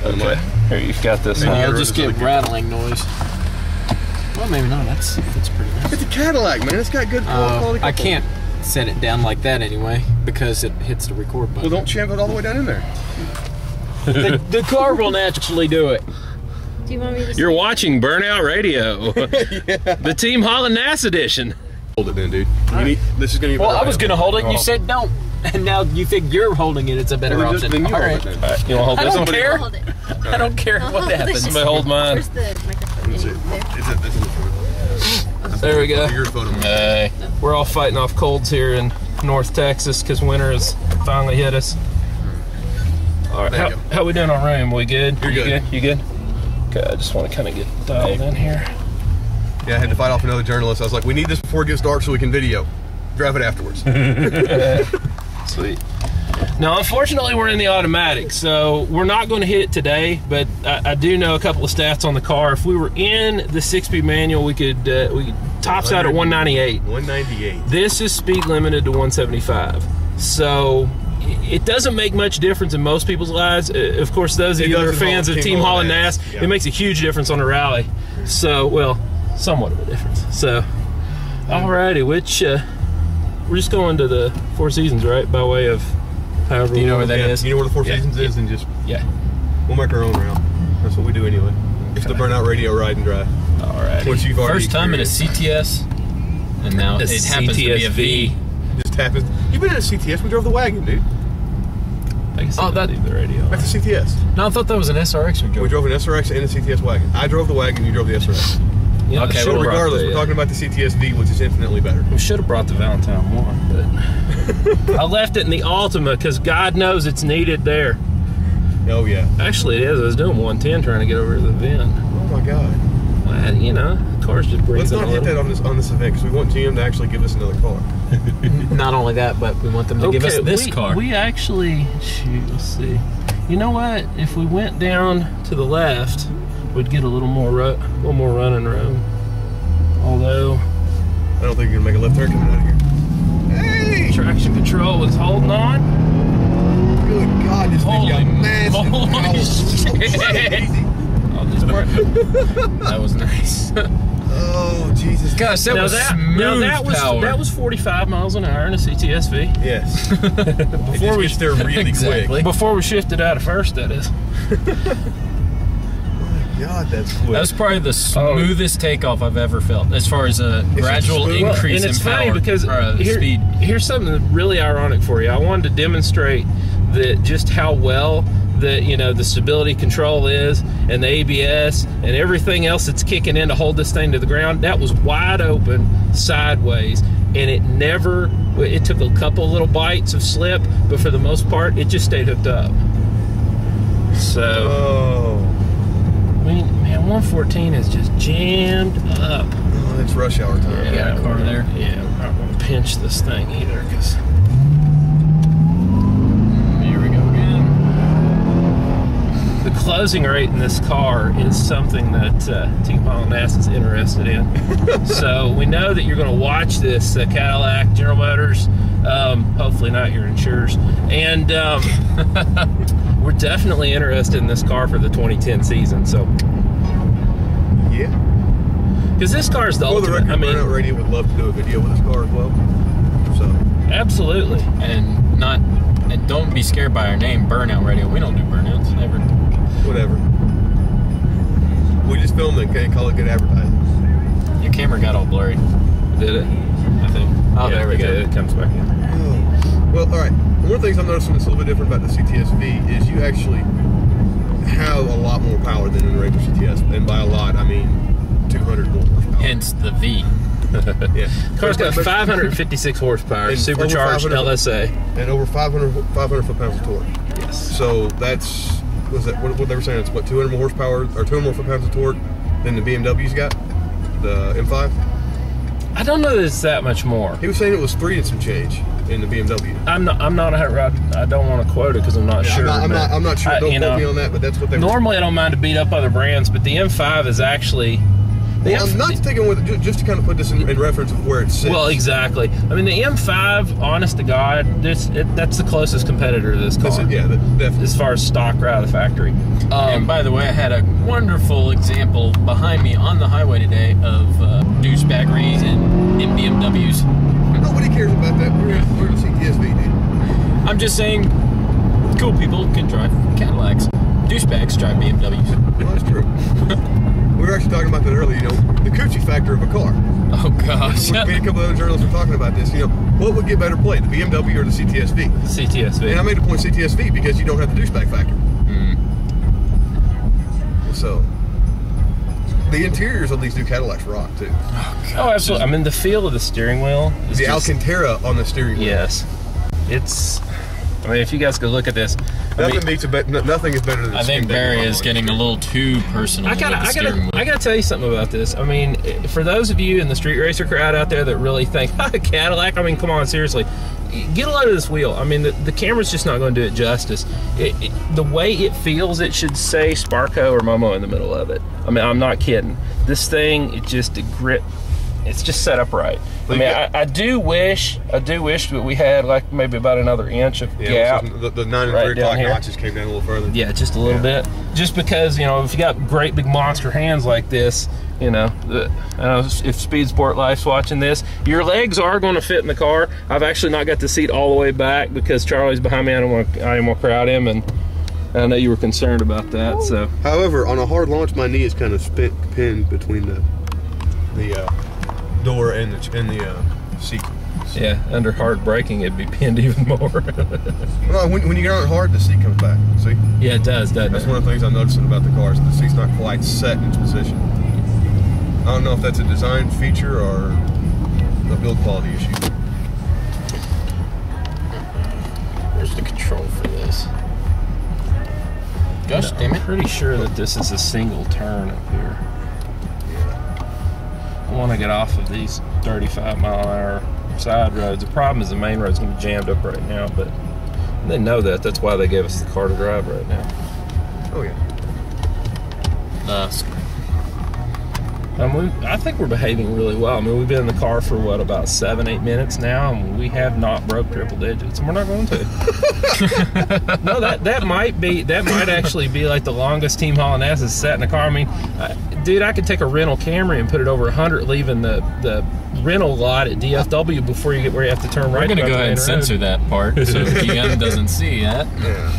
Okay. Here, you've got this one. I'll just get rattling noise. Well, maybe not. That's pretty nice. It's a Cadillac, man. It's got good quality. I can't set it down like that anyway because it hits the record button. Well, don't champ it all the way down in there. The car will naturally do it. Do you want me to You're watching Burnout Radio, the TeamHallnNass edition. Hold it then, dude. This is gonna be. Well, I was gonna hold it, and you said don't, and now you think you're holding it. It's a better option. Then you all hold right. it then. You want to hold I this don't one? care. hold it? I don't care what happens. Somebody hold mine. Where's the microphone? It's in the photo. There we go. Your photo. Hey, we're all fighting off colds here in North Texas because winter has finally hit us. All right, how we doing on room? We good? You're good. You good? Okay, I just want to kind of get dialed in here. Yeah, I had to fight off another journalist. I was like, we need this before it gets dark so we can video. Drive it afterwards. Sweet. Now, unfortunately, we're in the automatic, so we're not going to hit it today, but I do know a couple of stats on the car. If we were in the 6-speed manual, we could tops out at 198. 198. This is speed limited to 175. So it doesn't make much difference in most people's lives. Of course, those of you that are fans of TeamHallnNass, yeah. It makes a huge difference on a rally. So, well, somewhat of a difference. So, alrighty, which we're just going to the Four Seasons, right? By way of however. Do you know where that is? You know where the Four Seasons is, and just we'll make our own round. That's what we do anyway. It's the Burnout Radio ride and drive. Alright. Which you've already First time in a CTS, and now it happens to be a V. Just happens. You've been in a CTS. We drove the wagon, dude. Oh, that the radio. That's a CTS. No, I thought that was an SRX we drove. We drove an SRX and a CTS wagon. I drove the wagon. You drove the SRX. Yeah, Okay, So regardless, we're talking about the CTS-V, which is infinitely better. We should have brought the Valentine one, but I left it in the Altima because God knows it's needed there. Oh yeah. Actually, it is. I was doing 110 trying to get over to the VIN. Oh my God. Well, you know, the car's just breathing. Let's not hit that on this event because we want GM to actually give us another car. Not only that, but we want them to give us this car. We actually, shoot, let's see. You know what? If we went down to the left, we'd get a little more running room. Although, I don't think you're gonna make a left turn coming out of here. Hey! traction control is holding on. Good God, this thing got massive holy power. shit. I'll just work. That was nice. Oh Jesus! Gosh, that was smooth power. That was 45 miles an hour in a CTS-V. Yes. Before we gets there really quick. Before we shifted out of first, that is. God, that's quick. That was probably the smoothest takeoff I've ever felt, as far as a gradual increase in power. And it's funny because speed. Here's something really ironic for you. I wanted to demonstrate that just how well the stability control is, and the ABS, and everything else that's kicking in to hold this thing to the ground. That was wide open, sideways, and it took a couple little bites of slip, but for the most part, it just stayed hooked up. So, I mean, man, 114 is just jammed up. Oh, it's rush hour time. Yeah, got a car there. Yeah, we're not going to pinch this thing either, because... The closing rate in this car is something that TeamHallnNass is interested in. So we know that you're going to watch this Cadillac, General Motors, hopefully not your insurers, and we're definitely interested in this car for the 2010 season. So yeah, because this car is the ultimate. I mean, Burnout Radio would love to do a video with this car as well. So absolutely, and don't be scared by our name, Burnout Radio. We don't do burnouts, never. Whatever. We just filmed it, can't call it good advertising. Your camera got all blurry. Did it? I think. Oh, there we go. It comes back in. Oh. Well, all right. One of the things I'm noticing that's a little bit different about the CTS-V is you actually have a lot more power than in the regular CTS, and by a lot, I mean 200 more horsepower. Hence the V. Yeah. Car's got 556 horsepower, supercharged LSA, and over 500 foot-pounds of torque. Yes. So that's what they were saying. It's what 200 more horsepower or 200 more foot-pounds of torque than the BMW's got, the M5. I don't know that it's that much more. He was saying it was 3 and some change in the BMW. I'm not. I don't want to quote it because I'm not sure. I'm not sure. Don't quote me on that. But that's what they. Normally, I don't mind to beat up other brands, but the M5 is actually Well, I'm not taking with it, just to kind of put this in reference of where it sits. Well, exactly. I mean, the M5, honest to God, that's the closest competitor to this car. Definitely. As far as stock right out of the factory. And by the way, I had a wonderful example behind me on the highway today of douchebaggery in BMWs. Nobody cares about that. We're the CTS-V, dude. I'm just saying, cool people can drive Cadillacs. Douchebags drive BMWs. Well, that's true. We were actually talking about that earlier, you know, the coochie factor of a car. Oh, gosh. Me and a couple of other journalists were talking about this. You know, what would get better play, the BMW or the CTS-V? CTS-V. And I made a point CTS-V because you don't have the douchebag factor. So, the interiors of these new Cadillacs rock, too. Oh, absolutely. I mean, the feel of the steering wheel is The just, Alcantara on the steering wheel. yes. It's... I mean, if you guys go look at this, Nothing is better than I think Barry is getting a little too personal. I gotta tell you something about this. I mean, for those of you in the street racer crowd out there that really think Cadillac, I mean, come on, seriously, get a load of this wheel. I mean, the camera's just not going to do it justice. The way it feels, it should say Sparco or Momo in the middle of it. I mean, I'm not kidding. This thing, it's just set up right. I mean, I do wish that we had like maybe about another inch of gap. The 9 and 3 o'clock notches came down a little further. Yeah, just a little bit. Just because, you know, if you got great big monster hands like this, you know, I know if Speed Sport Life's watching this, your legs are going to fit in the car. I've actually not got the seat all the way back because Charlie's behind me. I didn't want to crowd him, and I know you were concerned about that. So, however, on a hard launch, my knee is kind of pinned between the door and the seat. Yeah, under hard braking, it'd be pinned even more. Well, when you get on it hard, the seat comes back. See? Yeah, it does, doesn't That's it? one of the things I'm noticing about the cars. The seat's not quite set in its position. I don't know if that's a design feature or a build quality issue. Where's the control for this? Gosh, damn it. I'm pretty sure that this is a single turn up here. I want to get off of these 35-mile-an-hour side roads. The problem is the main road's going to be jammed up right now, but they know that. That's why they gave us the car to drive right now. Oh, yeah. I think we're behaving really well. I mean, we've been in the car for, what, about 7-8 minutes now, and we have not broke triple digits, and we're not going to. No, that might actually be like the longest TeamHallnNass has sat in a car. I mean, dude, I could take a rental Camry and put it over 100, leaving the rental lot at DFW before you get where you have to turn right. We're going to go ahead and censor that part so GM doesn't see that. Yeah.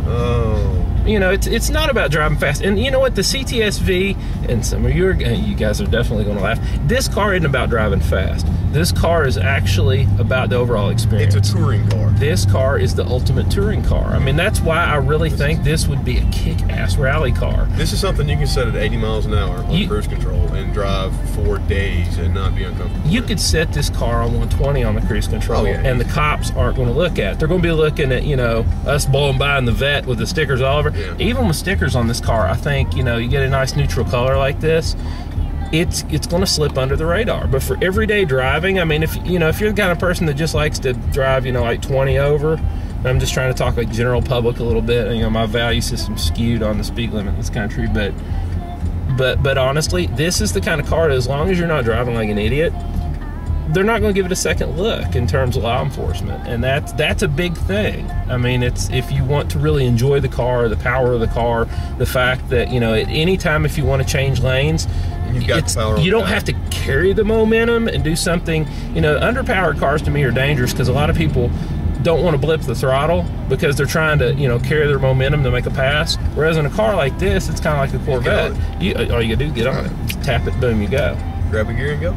Oh. You know, it's not about driving fast. And you know what? The CTS-V, and some of you guys are definitely going to laugh, this car isn't about driving fast. This car is actually about the overall experience. It's a touring car. This car is the ultimate touring car. I mean, that's why I really think this would be a kick-ass rally car. This is something you can set at 80 miles an hour on cruise control and drive for days and not be uncomfortable. You could set this car on 120 on the cruise control, and the cops aren't going to look at it. They're going to be looking at, you know, us blowing by in the vet with the stickers all over. Yeah. Even with stickers on this car, I think, you know, you get a nice neutral color like this, it's going to slip under the radar. But for everyday driving, I mean, if you're the kind of person that just likes to drive, you know, like 20 over, I'm just trying to talk like general public a little bit. You know, my value system's skewed on the speed limit in this country, but honestly, this is the kind of car that, as long as you're not driving like an idiot, they're not going to give it a second look in terms of law enforcement, and that's a big thing. I mean, it's, if you want to really enjoy the car, the power of the car, the fact that, you know, at any time if you want to change lanes, you don't have to carry the momentum and do something. You know, underpowered cars to me are dangerous because a lot of people don't want to blip the throttle because they're trying to, you know, carry their momentum to make a pass. Whereas in a car like this, it's kind of like a Corvette. All you gotta do is get on it, just tap it, boom, you go. Grab a gear and go.